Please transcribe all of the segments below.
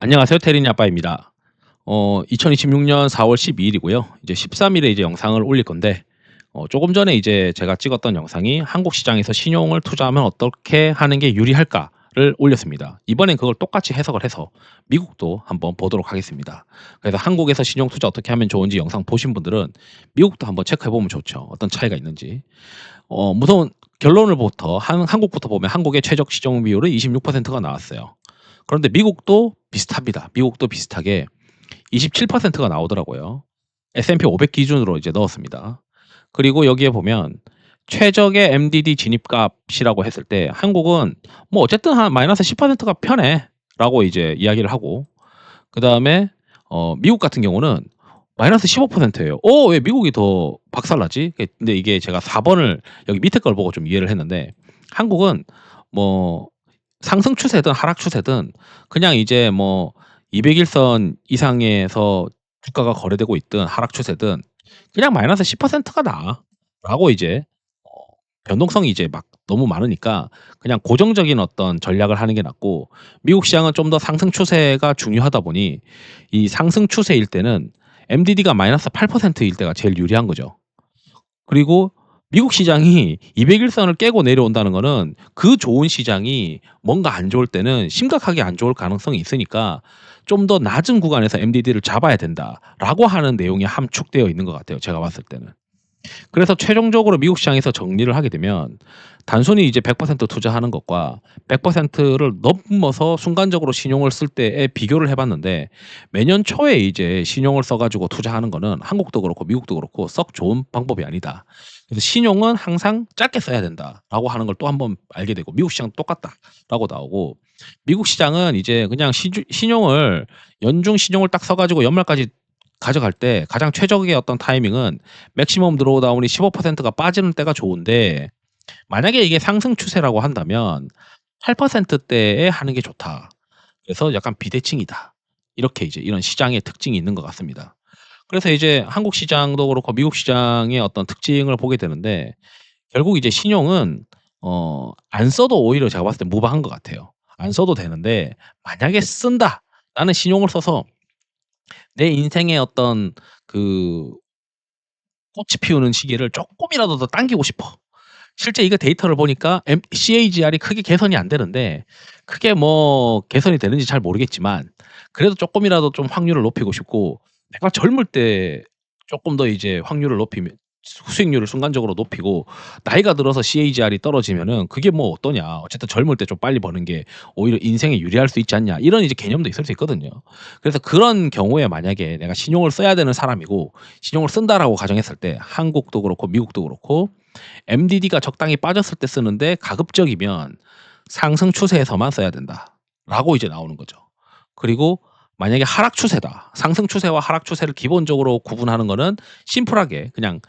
안녕하세요. 테린이 아빠입니다. 2026년 4월 12일이고요. 이제 13일에 이제 영상을 올릴 건데, 조금 전에 이제 제가 찍었던 영상이 한국 시장에서 신용을 투자하면 어떻게 하는 게 유리할까를 올렸습니다. 이번엔 그걸 똑같이 해석을 해서 미국도 한번 보도록 하겠습니다. 그래서 한국에서 신용 투자 어떻게 하면 좋은지 영상 보신 분들은 미국도 한번 체크해 보면 좋죠. 어떤 차이가 있는지. 우선 결론을부터 한국부터 보면 한국의 최적 시정 비율은 26%가 나왔어요. 그런데 미국도 비슷합니다. 미국도 비슷하게 27%가 나오더라고요. S&P 500 기준으로 이제 넣었습니다. 그리고 여기에 보면 최적의 MDD 진입값이라고 했을 때 한국은 뭐 어쨌든 한 마이너스 10%가 편해라고 이제 이야기를 하고, 그다음에 미국 같은 경우는 마이너스 15%예요. 왜 미국이 더 박살나지? 근데 이게 제가 4 번을 여기 밑에 걸 보고 좀 이해를 했는데, 한국은 뭐 상승 추세든 하락 추세든 그냥 이제 뭐 200 일선 이상에서 주가가 거래되고 있든 하락 추세든 그냥 마이너스 10%가 나라고 이제 어 변동성이 이제 막 너무 많으니까 그냥 고정적인 어떤 전략을 하는 게 낫고, 미국 시장은 좀 더 상승 추세가 중요하다 보니 이 상승 추세일 때는 MDD가 마이너스 8%일 때가 제일 유리한 거죠. 그리고 미국 시장이 200 일선을 깨고 내려온다는 거는 그 좋은 시장이 뭔가 안 좋을 때는 심각하게 안 좋을 가능성이 있으니까 좀 더 낮은 구간에서 MDD를 잡아야 된다라고 하는 내용이 함축되어 있는 것 같아요, 제가 봤을 때는. 그래서 최종적으로 미국 시장에서 정리를 하게 되면 단순히 이제 100% 투자하는 것과 100%를 넘어서 순간적으로 신용을 쓸 때에 비교를 해 봤는데, 매년 초에 이제 신용을 써 가지고 투자하는 거는 한국도 그렇고 미국도 그렇고 썩 좋은 방법이 아니다. 그래서 "신용은 항상 짧게 써야 된다."라고 하는 걸 또 한 번 알게 되고, "미국 시장은 똑같다."라고 나오고, 미국 시장은 이제 그냥 시주 신용을 연중 신용을 딱 써 가지고 연말까지 가져갈 때 가장 최적의 어떤 타이밍은 맥시멈 드로우다운이 15%가 빠지는 때가 좋은데, 만약에 이게 상승 추세라고 한다면 8% 대에 하는 게 좋다. 그래서 약간 비대칭이다. 이렇게 이제 이런 시장의 특징이 있는 것 같습니다. 그래서 이제 한국 시장도 그렇고 미국 시장의 어떤 특징을 보게 되는데, 결국 이제 신용은 안 써도 오히려 제가 봤을 때 무방한 것 같아요. 안 써도 되는데, 만약에 쓴다. 나는 신용을 써서 내 인생의 어떤 그 꽃이 피우는 시기를 쪼끔이라도 더 당기고 싶어. 실제 이거 데이터를 보니까 CAGR이 크게 개선이 안 되는데, 크게 뭐 개선이 되는지 잘 모르겠지만 그래도 쪼끔이라도 좀 확률을 높이고 싶고, 내가 젊을 때 쪼끔 더 이제 확률을 높이면 수익률을 순간적으로 높이고, 나이가 들어서 CAGR이 떨어지면은 그게 뭐 어떠냐. 어쨌든 젊을 때 좀 빨리 버는 게 오히려 인생에 유리할 수 있지 않냐. 이런 이제 개념도 있을 수 있거든요. 그래서 그런 경우에 만약에 내가 신용을 써야 되는 사람이고 신용을 쓴다라고 가정했을 때 한국도 그렇고 미국도 그렇고 MDD가 적당히 빠졌을 때 쓰는데 가급적이면 상승 추세에서만 써야 된다라고 이제 나오는 거죠. 그리고 만약에 하락 추세다. 상승 추세와 하락 추세를 기본적으로 구분하는 거는 심플하게 그냥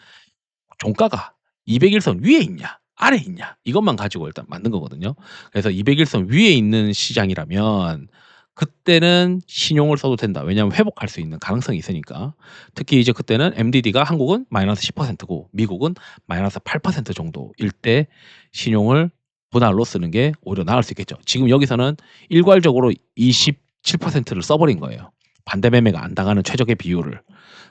종가가 200 일선 위에 있냐 아래에 있냐 이것만 가지고 일단 만든 거거든요. 그래서 200 일선 위에 있는 시장이라면 그때는 신용을 써도 된다. 왜냐하면 회복할 수 있는 가능성이 있으니까. 특히 이제 그때는 MDD가 한국은 마이너스 10%고 미국은 마이너스 8% 정도일 때 신용을 분할로 쓰는 게 오히려 나을 수 있겠죠. 지금 여기서는 일괄적으로 27%를 써 버린 거예요, 반대 매매가 안 당하는 최적의 비율을.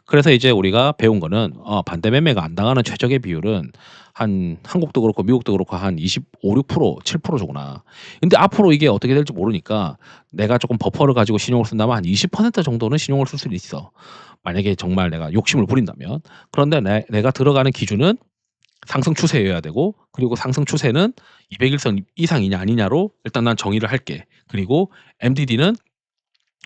그래서 이제 우리가 배운 거는 반대 매매가 안 당하는 최적의 비율은 한 한국도 그렇고 미국도 그렇고 한 25-6% 7% 잖아. 근데 앞으로 이게 어떻게 될지 모르니까 내가 쪼끔 버퍼를 가지고 신용을 쓴다면 한 20% 정도는 신용을 쓸 수는 있어, 만약에 정말 내가 욕심을 부린다면. 그런데 내가 들어가는 기준은 상승 추세여야 되고, 그리고 상승 추세는 200 일선 이상이냐 아니냐로 일단 난 정의를 할게. 그리고 MDD는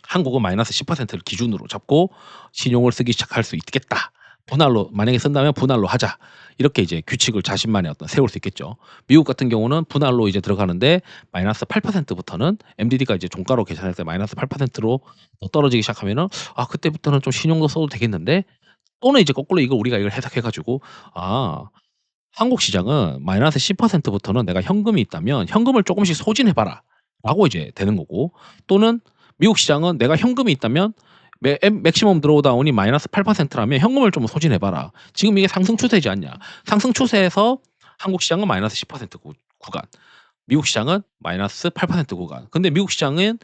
한국은 마이너스 10%를 기준으로 잡고 신용을 쓰기 시작할 수 있겠다. 분할로 만약에 쓴다면 분할로 하자. 이렇게 이제 규칙을 자신만의 어떤 세울 수 있겠죠. 미국 같은 경우는 분할로 이제 들어가는데 마이너스 8% 부터는 MDD가 이제 종가로 계산할 때 마이너스 8%로 떨어지기 시작하면은 그때부터는 좀 신용도 써도 되겠는데, 또는 이제 거꾸로 우리가 이걸 해석해 가지고 아 한국 시장은 마이너스 10% 부터는 내가 현금이 있다면 현금을 쪼금씩 소진해 봐라라고 이제 되는 거고, 또는 미국 시장은 내가 현금이 있다면 맥시멈 드로우다운이 마이너스 8%라면 현금을 좀 소진해 봐라. 지금 이게 상승 추세지 않냐. 상승 추세에서 한국 시장은 마이너스 10% 구간, 미국 시장은 마이너스 8% 구간. 근데 미국 시장은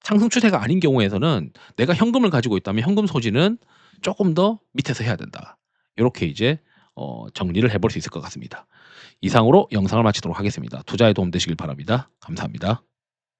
상승 추세가 아닌 경우에서는 내가 현금을 가지고 있다면 현금 소지는 쪼끔 더 밑에서 해야 된다. 요렇게 이제 정리를 해볼 수 있을 것 같습니다. 이상으로 영상을 마치도록 하겠습니다. 투자에 도움 되시길 바랍니다. 감사합니다.